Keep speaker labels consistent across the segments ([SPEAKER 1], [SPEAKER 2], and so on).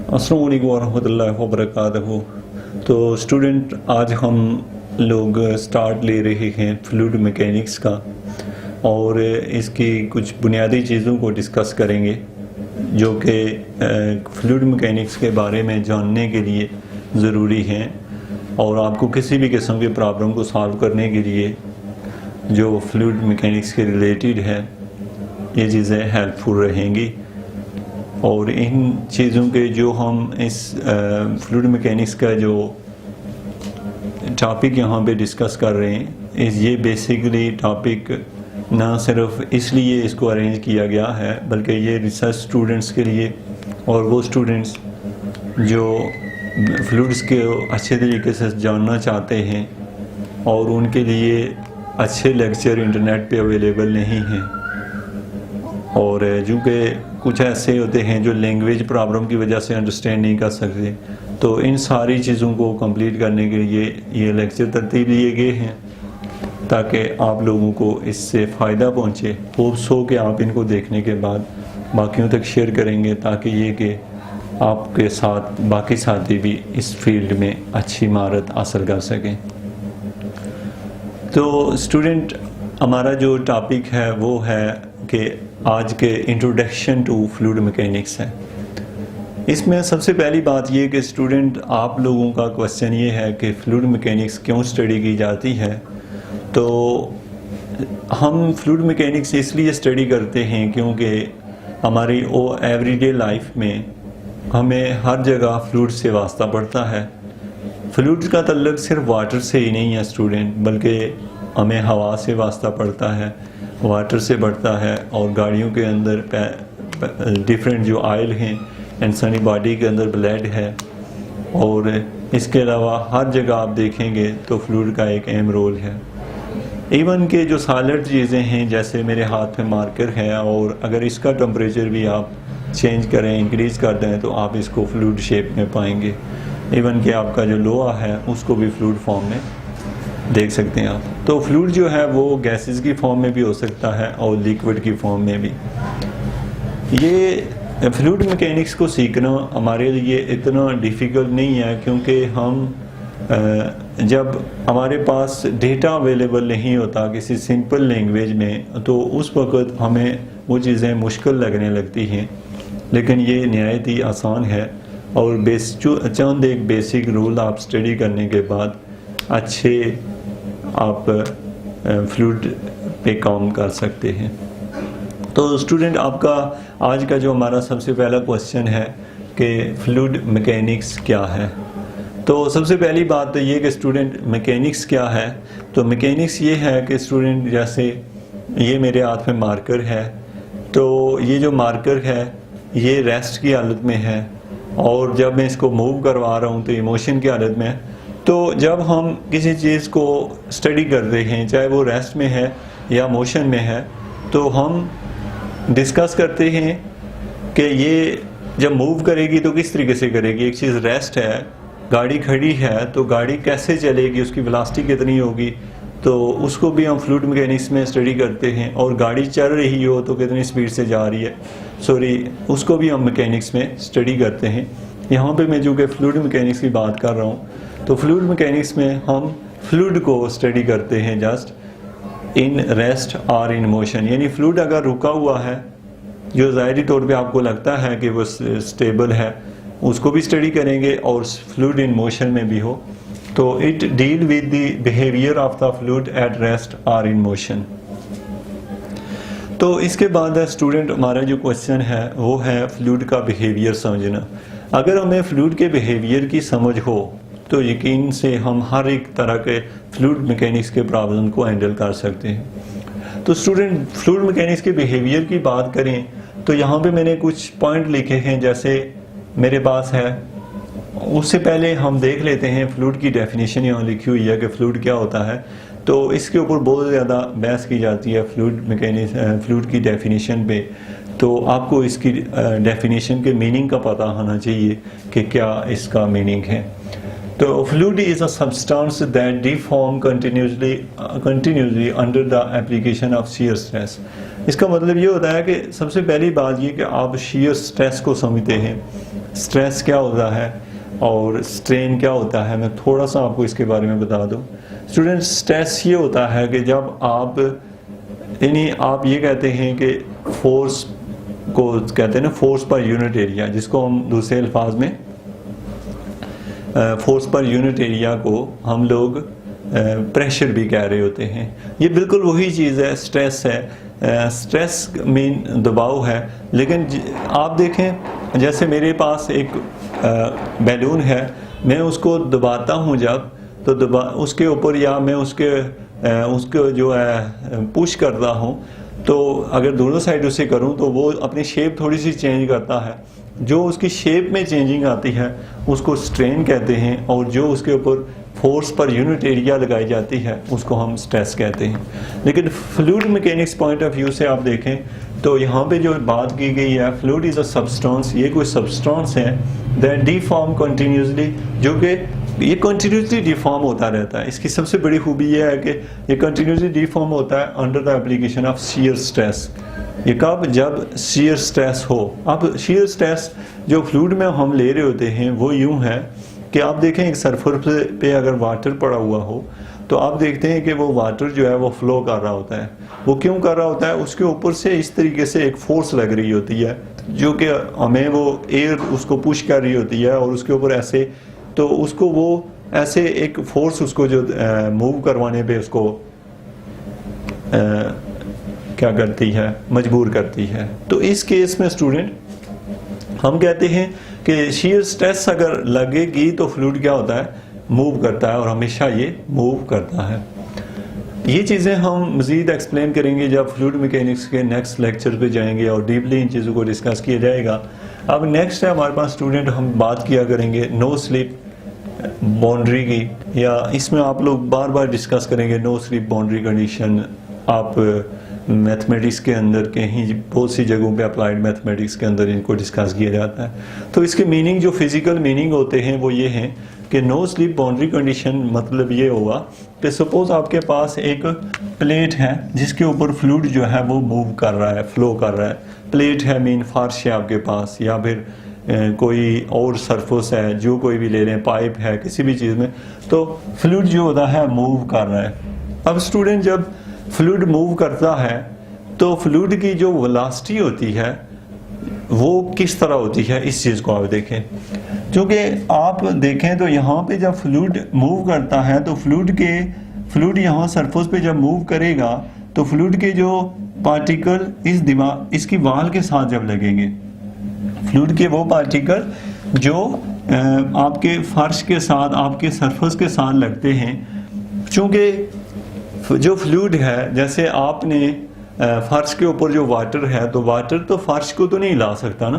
[SPEAKER 1] अस्सलाम वालेकुम वरहमतुल्लाहि वबरकातुहू। तो स्टूडेंट, आज हम लोग स्टार्ट ले रहे हैं फ्लूइड मैकेनिक्स का और इसकी कुछ बुनियादी चीज़ों को डिस्कस करेंगे जो कि फ्लूइड मैकेनिक्स के बारे में जानने के लिए ज़रूरी हैं और आपको किसी भी किस्म की प्रॉब्लम को सॉल्व करने के लिए जो फ्लूइड मैकेनिक्स के रिलेटेड है ये चीज़ें हेल्पफुल रहेंगी। और इन चीज़ों के जो हम इस फ्लूइड मैकेनिक्स का जो टॉपिक यहाँ पे डिस्कस कर रहे हैं ये बेसिकली टॉपिक ना सिर्फ इसलिए इसको अरेंज किया गया है बल्कि ये रिसर्च स्टूडेंट्स के लिए और वो स्टूडेंट्स जो फ्लूइड्स के अच्छे तरीके से जानना चाहते हैं और उनके लिए अच्छे लेक्चर इंटरनेट पे अवेलेबल नहीं हैं और चूँकि कुछ ऐसे होते हैं जो लैंग्वेज प्रॉब्लम की वजह से अंडरस्टैंड नहीं कर सकते, तो इन सारी चीज़ों को कंप्लीट करने के लिए ये लेक्चर तरतीब लिए गए हैं ताकि आप लोगों को इससे फ़ायदा पहुँचे। होप्स हो कि आप इनको देखने के बाद बाकियों तक शेयर करेंगे ताकि ये कि आपके साथ बाकी साथी भी इस फील्ड में अच्छी महारत हासिल कर सकें। तो स्टूडेंट, हमारा जो टॉपिक है वो है कि आज के इंट्रोडक्शन टू फ्लूइड मैकेनिक्स है। इसमें सबसे पहली बात ये कि स्टूडेंट, आप लोगों का क्वेश्चन ये है कि फ्लूइड मैकेनिक्स क्यों स्टडी की जाती है। तो हम फ्लूइड मैकेनिक्स इसलिए स्टडी करते हैं क्योंकि हमारी एवरीडे लाइफ में हमें हर जगह फ्लूइड से वास्ता पड़ता है। फ्लूइड का ताल्लुक सिर्फ वाटर से ही नहीं है स्टूडेंट, बल्कि हमें हवा से वास्ता पड़ता है, वाटर से बढ़ता है और गाड़ियों के अंदर डिफरेंट जो ऑयल हैं, इंसानी बॉडी के अंदर ब्लड है और इसके अलावा हर जगह आप देखेंगे तो फ्लूइड का एक अहम रोल है। इवन के जो सॉलिड चीज़ें हैं जैसे मेरे हाथ में मार्कर है और अगर इसका टेम्परेचर भी आप चेंज करें, इंक्रीज़ कर दें तो आप इसको फ्लूइड शेप में पाएंगे। इवन कि आपका जो लोहा है उसको भी फ्लूइड फॉर्म में देख सकते हैं आप। तो फ्लूइड जो है वो गैसेस की फॉर्म में भी हो सकता है और लिक्विड की फॉर्म में भी। ये फ्लूइड मैकेनिक्स को सीखना हमारे लिए इतना डिफ़िकल्ट नहीं है क्योंकि हम जब हमारे पास डेटा अवेलेबल नहीं होता किसी सिंपल लैंग्वेज में तो उस वक़्त हमें वो चीज़ें मुश्किल लगने लगती हैं, लेकिन ये नहायत ही आसान है और चंद एक बेसिक रूल आप स्टडी करने के बाद अच्छे आप फ्लूइड पे काम कर सकते हैं। तो स्टूडेंट, आपका आज का जो हमारा सबसे पहला क्वेश्चन है कि फ्लूइड मैकेनिक्स क्या है। तो सबसे पहली बात तो ये कि स्टूडेंट मैकेनिक्स क्या है। तो मैकेनिक्स ये है कि स्टूडेंट, जैसे ये मेरे हाथ में मार्कर है, तो ये जो मार्कर है ये रेस्ट की हालत में है और जब मैं इसको मूव करवा रहा हूँ तो मोशन की हालत में है। तो जब हम किसी चीज़ को स्टडी करते हैं, चाहे वो रेस्ट में है या मोशन में है, तो हम डिस्कस करते हैं कि ये जब मूव करेगी तो किस तरीके से करेगी। एक चीज़ रेस्ट है, गाड़ी खड़ी है तो गाड़ी कैसे चलेगी, उसकी वेलोसिटी कितनी होगी, तो उसको भी हम फ्लूइड मैकेनिक्स में स्टडी करते हैं। और गाड़ी चल रही हो तो कितनी स्पीड से जा रही है, उसको भी हम मैकेनिक्स में स्टडी करते हैं। यहाँ पे मैं जो कि फ्लूइड मैकेनिक्स की बात कर रहा हूँ, तो फ्लूइड मैकेनिक्स में हम फ्लूइड को स्टडी करते हैं जस्ट इन रेस्ट और इन मोशन। यानी फ्लूइड अगर रुका हुआ है जो ज़ाहिरी तौर पे आपको लगता है कि वो स्टेबल है, उसको भी स्टडी करेंगे और फ्लूइड इन मोशन में भी हो तो it deal with the behaviour of the fluid at rest और इन मोशन। तो इसके बाद स्टूडेंट, हमारा जो क्वेश्चन है वो है फ्लूइड का बिहेवियर समझना। अगर हमें फ्लूइड के बिहेवियर की समझ हो तो यकीन से हम हर एक तरह के फ्लूइड मैकेनिक्स के प्रॉब्लम को हैंडल कर सकते हैं। तो स्टूडेंट, फ्लूइड मैकेनिक्स के बिहेवियर की बात करें तो यहाँ पे मैंने कुछ पॉइंट लिखे हैं जैसे मेरे पास है। उससे पहले हम देख लेते हैं फ्लूइड की डेफिनेशन यहाँ लिखी हुई है कि फ्लूइड क्या होता है। तो इसके ऊपर बहुत ज़्यादा बहस की जाती है फ्लूइड की डेफिनेशन पे। तो आपको इसकी डेफिनेशन के मीनिंग का पता होना चाहिए कि क्या इसका मीनिंग है। तो fluid is a substance that deform continuously under the application of shear stress. इसका मतलब ये होता है कि सबसे पहली बात ये कि आप शियर स्ट्रेस को समझते हैं स्ट्रेस क्या होता है और स्ट्रेन क्या होता है, मैं थोड़ा सा आपको इसके बारे में बता दूं। स्टूडेंट, स्ट्रेस ये होता है कि जब आप आप ये कहते हैं कि फोर्स को कहते हैं ना, फोर्स पर यूनिट एरिया, जिसको हम दूसरे अल्फाज में फोर्स पर यूनिट एरिया को हम लोग प्रेशर भी कह रहे होते हैं। ये बिल्कुल वही चीज़ है, स्ट्रेस है। स्ट्रेस मीन दबाव है। लेकिन आप देखें, जैसे मेरे पास एक बैलून है, मैं उसको दबाता हूँ जब, तो उसके ऊपर, या मैं उसको जो है पुश करता हूँ, तो अगर दोनों साइड उसे करूँ तो वो अपनी शेप थोड़ी सी चेंज करता है। जो उसकी शेप में चेंजिंग आती है उसको स्ट्रेन कहते हैं, और जो उसके ऊपर फोर्स पर यूनिट एरिया लगाई जाती है उसको हम स्ट्रेस कहते हैं। लेकिन fluid mechanics point of view से आप देखें तो यहाँ पे जो बात की गई है, फ्लूइड इज़ अ सब्सटेंस, ये कोई सब्सटेंस है दैट डिफॉर्म कंटिन्यूसली, जो कि ये कंटिन्यूसली डिफॉर्म होता रहता है। इसकी सबसे बड़ी खूबी ये है कि ये कंटिन्यूसली डिफॉर्म होता है under the application of shear stress. ये कब? जब शियर स्ट्रेस हो। अब शियर स्ट्रेस जो फ्लूइड में हम ले रहे होते हैं वो यूं है कि आप देखें, एक सरफेस पे अगर वाटर पड़ा हुआ हो तो आप देखते हैं कि वो वाटर जो है वो फ्लो कर रहा होता है। वो क्यों कर रहा होता है? उसके ऊपर से इस तरीके से एक फोर्स लग रही होती है, जो कि हमें वो एयर उसको पुश कर रही होती है, और उसके ऊपर ऐसे, तो उसको वो ऐसे एक फोर्स उसको जो मूव करवाने पे उसको क्या करती है, मजबूर करती है। तो इस केस में स्टूडेंट हम कहते हैं कि शियर स्ट्रेस अगर लगेगी तो फ्लूइड क्या होता है? मूव करता है, और हमेशा ये मूव करता है। ये चीज़ें हम मज़ीद एक्सप्लेन करेंगे जब फ्लूइड मैकेनिक्स के नेक्स्ट लेक्चर पे जाएंगे और डीपली इन चीज़ों को डिस्कस किया जाएगा। अब नेक्स्ट है हमारे पास स्टूडेंट, हम बात किया करेंगे नो स्लिप बाउंड्री की, या इसमें आप लोग बार बार डिस्कस करेंगे नो स्लिप बाउंड्री कंडीशन। आप मैथमेटिक्स के अंदर कहीं बहुत सी जगहों पे अप्लाइड मैथमेटिक्स के अंदर इनको डिस्कस किया जाता है। तो इसके मीनिंग, जो फिजिकल मीनिंग होते हैं वो ये हैं कि नो स्लिप बाउंड्री कंडीशन मतलब ये होगा कि सपोज आपके पास एक प्लेट है जिसके ऊपर फ्लूइड जो है वो मूव कर रहा है, फ्लो कर रहा है। प्लेट है मीन फर्श है आपके पास, या फिर कोई और सरफेस है, जो कोई भी ले लें, पाइप है, किसी भी चीज़ में, तो फ्लूइड जो होता है मूव कर रहा है। अब स्टूडेंट, जब फ्लूइड मूव करता है तो फ्लूइड की जो वेलोसिटी होती है वो किस तरह होती है, इस चीज़ को आप देखें। क्योंकि आप देखें तो यहाँ पे जब फ्लूइड मूव करता है तो फ्लूइड यहाँ सरफेस पे जब मूव करेगा तो फ्लूइड के जो पार्टिकल इसकी वाल के साथ जब लगेंगे, फ्लूइड के वो पार्टिकल जो आपके फर्श के साथ, आपके सरफेस के साथ लगते हैं, चूँकि जो फ्लूइड है, जैसे आपने फर्श के ऊपर जो वाटर है, तो वाटर तो फर्श को तो नहीं ला सकता ना।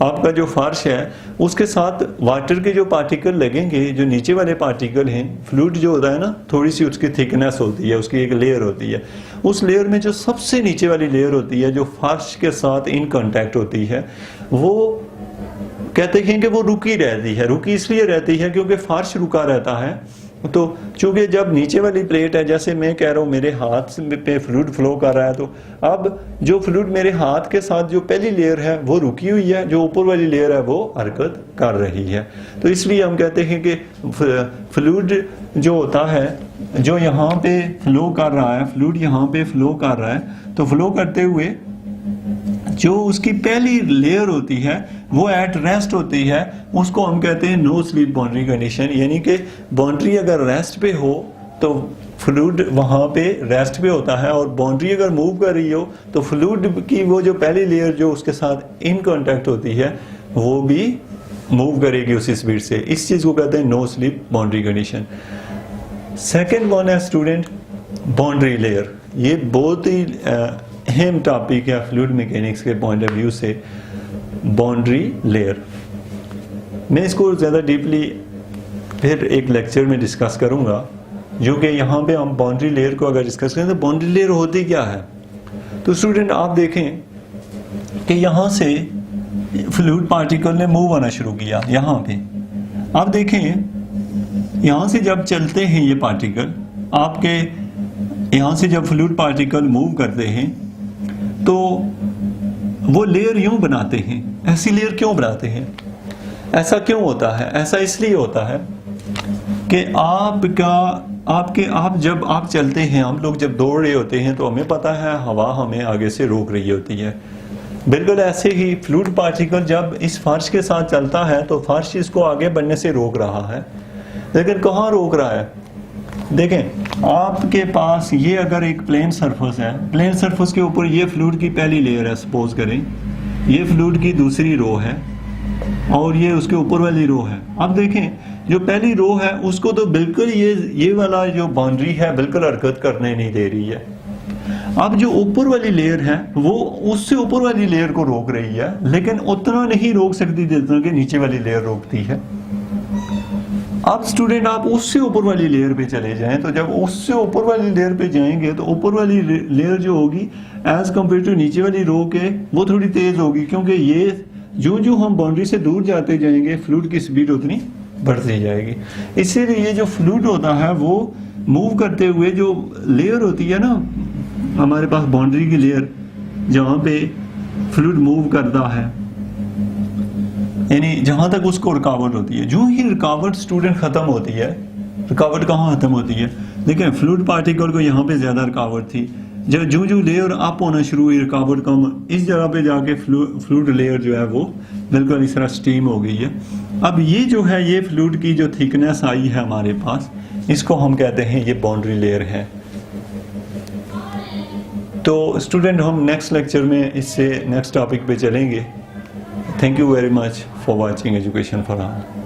[SPEAKER 1] आपका जो फर्श है उसके साथ वाटर के जो पार्टिकल लगेंगे, जो नीचे वाले पार्टिकल हैं, फ्लूइड जो होता है ना, थोड़ी सी उसकी थिकनेस होती है, उसकी एक लेयर होती है। उस लेयर में जो सबसे नीचे वाली लेयर होती है, जो फर्श के साथ इन कांटेक्ट होती है, वो कहते हैं कि वो रुकी रहती है। रुकी इसलिए रहती है क्योंकि फर्श रुका रहता है। तो चूंकि जब नीचे वाली प्लेट है, जैसे मैं कह रहा हूँ मेरे हाथ पे फ्लूइड फ्लो कर रहा है, तो अब जो फ्लूइड मेरे हाथ के साथ जो पहली लेयर है वो रुकी हुई है, जो ऊपर वाली लेयर है वो हरकत कर रही है। तो इसलिए हम कहते हैं कि फ्लूइड जो होता है, जो यहाँ पे फ्लो कर रहा है, फ्लूइड यहाँ पे फ्लो कर रहा है, तो फ्लो करते हुए जो उसकी पहली लेयर होती है वो एट रेस्ट होती है, उसको हम कहते हैं नो स्लीप बाउंड्री कंडीशन। यानी कि बाउंड्री अगर रेस्ट पे हो तो फ्लूइड वहाँ पे रेस्ट पे होता है, और बाउंड्री अगर मूव कर रही हो तो फ्लूइड की वो जो पहली लेयर जो उसके साथ इन कांटेक्ट होती है वो भी मूव करेगी उसी स्पीड से। इस चीज़ को कहते हैं no slip boundary condition. Second one है स्टूडेंट बाउंड्री लेयर। ये बहुत ही अहम टॉपिक है फ्लूइड मैकेनिक्स के पॉइंट ऑफ व्यू से, बाउंड्री लेयर। मैं इसको ज़्यादा डीपली फिर एक लेक्चर में डिस्कस करूंगा, जो कि यहाँ पे हम बाउंड्री लेयर को अगर डिस्कस करें तो बाउंड्री लेयर होती क्या है। तो स्टूडेंट आप देखें कि यहाँ से फ्लूइड पार्टिकल ने मूव आना शुरू किया। यहाँ पे आप देखें, यहाँ से जब चलते हैं ये पार्टिकल, आपके यहाँ से जब फ्लूइड पार्टिकल मूव करते हैं तो वो लेयर यूं बनाते हैं। ऐसी लेयर क्यों बनाते हैं? ऐसा क्यों होता है? ऐसा इसलिए होता है कि आप जब आप चलते हैं, हम लोग जब दौड़ रहे होते हैं तो हमें पता है हवा हमें आगे से रोक रही होती है। बिल्कुल ऐसे ही फ्लूइड पार्टिकल जब इस फर्श के साथ चलता है तो फर्श इसको आगे बढ़ने से रोक रहा है, लेकिन कहाँ रोक रहा है? देखें, आपके पास ये अगर एक प्लेन सरफेस है, प्लेन सरफेस के ऊपर ये फ्लूइड की पहली लेयर है, सपोज करें ये फ्लूइड की दूसरी रो है और ये उसके ऊपर वाली रो है। अब देखें, जो पहली रो है उसको तो बिल्कुल ये वाला जो बाउंड्री है बिल्कुल हरकत करने नहीं दे रही है। अब जो ऊपर वाली लेयर है वो उससे ऊपर वाली लेयर को रोक रही है, लेकिन उतना नहीं रोक सकती जितना कि नीचे वाली लेयर रोकती है। अब स्टूडेंट आप उससे ऊपर वाली लेयर पे चले जाएं, तो जब उससे ऊपर वाली लेयर पे जाएंगे तो ऊपर वाली लेयर जो होगी एज कम्पेयर टू नीचे वाली रो के वो थोड़ी तेज होगी, क्योंकि ये जो हम बाउंड्री से दूर जाते जाएंगे फ्लूइड की स्पीड उतनी बढ़ती जाएगी। इसीलिए ये जो फ्लूइड होता है वो मूव करते हुए जो लेयर होती है ना हमारे पास बाउंड्री की लेयर जहाँ पे फ्लूइड मूव करता है, यानी जहाँ तक उसको रुकावट होती है, जो ही रुकावट स्टूडेंट खत्म होती है, रुकावट कहाँ खत्म होती है? देखिए फ्लूइड पार्टिकल को यहाँ पे ज़्यादा रुकावट थी, जब जो लेयर अप होना शुरू हुई रुकावट कम, इस जगह पे जाके फ्लूइड लेयर जो है वो बिल्कुल इस तरह स्टीम हो गई है। अब ये जो है ये फ्लूइड की जो थिकनेस आई है हमारे पास, इसको हम कहते हैं ये बाउंड्री लेयर है। तो स्टूडेंट हम नेक्स्ट लेक्चर में इससे नेक्स्ट टॉपिक पे चलेंगे। Thank you very much for watching education for all.